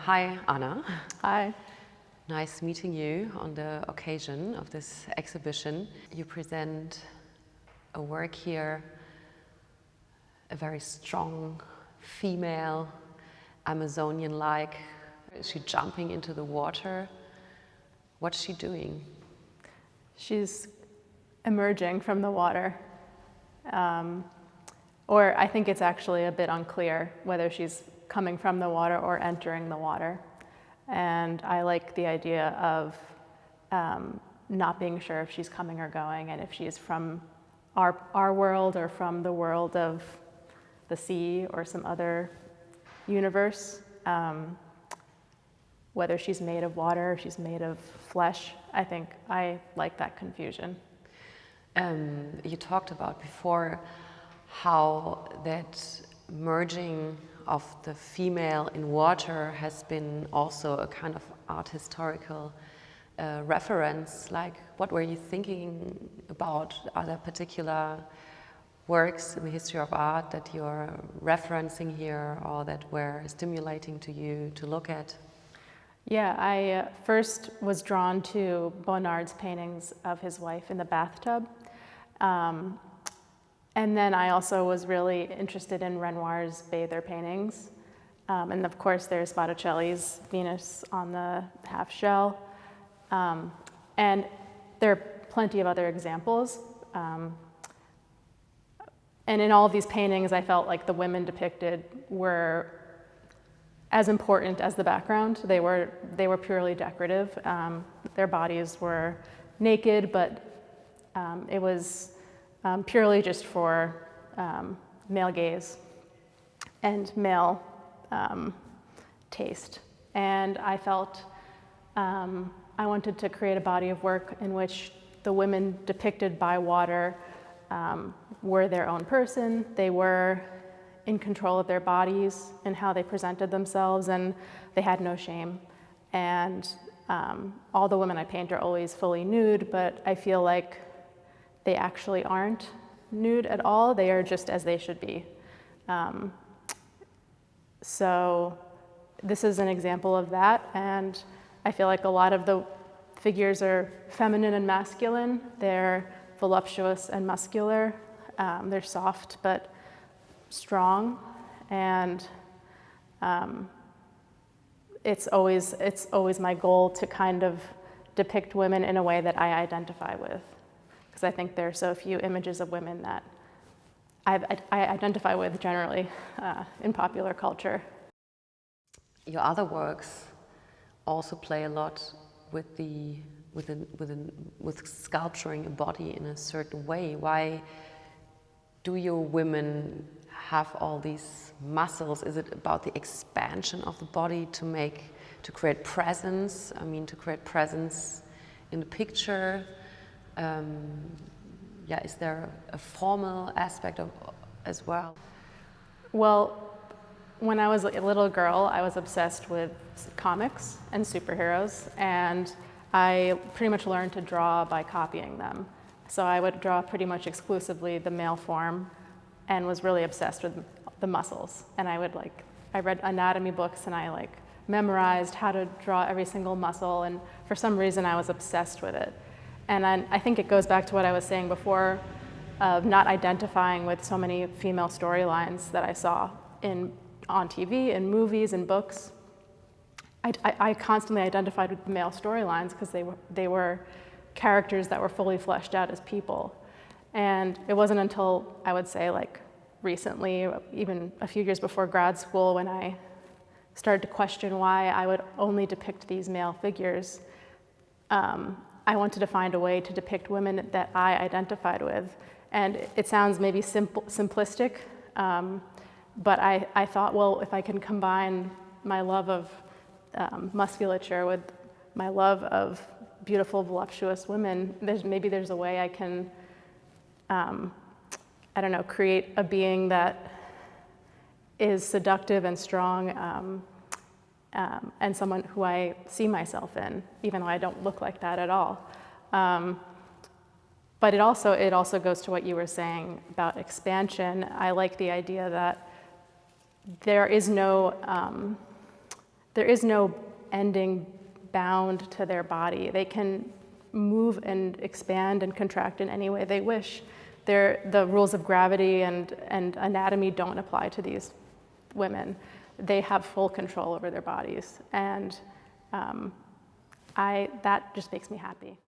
Hi, Anna. Hi. Nice meeting you on the occasion of this exhibition. You present a work here, a very strong female, Amazonian-like. Is she jumping into the water? What's she doing? She's emerging from the water. Or I think it's actually a bit unclear whether she's coming from the water or entering the water. And I like the idea of not being sure if she's coming or going, and if she's from our world or from the world of the sea or some other universe. Whether she's made of water or she's made of flesh, I think I like that confusion. You talked about before how that merging of the female in water has been also a kind of art historical reference. Like, what were you thinking about? Are there particular works in the history of art that you're referencing here or that were stimulating to you to look at? Yeah, I first was drawn to Bonnard's paintings of his wife in the bathtub. And then I also was really interested in Renoir's bather paintings. And of course, there's Botticelli's Venus on the half shell. And there are plenty of other examples. And in all of these paintings, I felt like the women depicted were as important as the background. They were purely decorative. Their bodies were naked, but it was purely just for male gaze and male taste. And I felt I wanted to create a body of work in which the women depicted by water were their own person. They were in control of their bodies and how they presented themselves, and they had no shame. And all the women I paint are always fully nude, but I feel like they actually aren't nude at all. They are just as they should be. So this is an example of that, and I feel like a lot of the figures are feminine and masculine. They're voluptuous and muscular. They're soft but strong, and it's always my goal to kind of depict women in a way that I identify with, because I think there are so few images of women that I identify with generally in popular culture. Your other works also play a lot with sculpturing a body in a certain way. Why do your women have all these muscles? Is it about the expansion of the body to create presence? I mean, to create presence in the picture. Is there a formal aspect as well? Well, when I was a little girl, I was obsessed with comics and superheroes, and I pretty much learned to draw by copying them. So I would draw pretty much exclusively the male form and was really obsessed with the muscles. And I read anatomy books, and I memorized how to draw every single muscle, and for some reason I was obsessed with it. And I think it goes back to what I was saying before of not identifying with so many female storylines that I saw on TV, in movies, in books. I constantly identified with the male storylines because they were characters that were fully fleshed out as people. And it wasn't until, I would say, recently, even a few years before grad school, when I started to question why I would only depict these male figures, I wanted to find a way to depict women that I identified with. And it sounds maybe simplistic, but I thought, well, if I can combine my love of musculature with my love of beautiful, voluptuous women, maybe there's a way I can, create a being that is seductive and strong, and someone who I see myself in, even though I don't look like that at all. But it also goes to what you were saying about expansion. I like the idea that there is no there is no ending bound to their body. They can move and expand and contract in any way they wish. The rules of gravity and anatomy don't apply to these women. They have full control over their bodies, and that just makes me happy.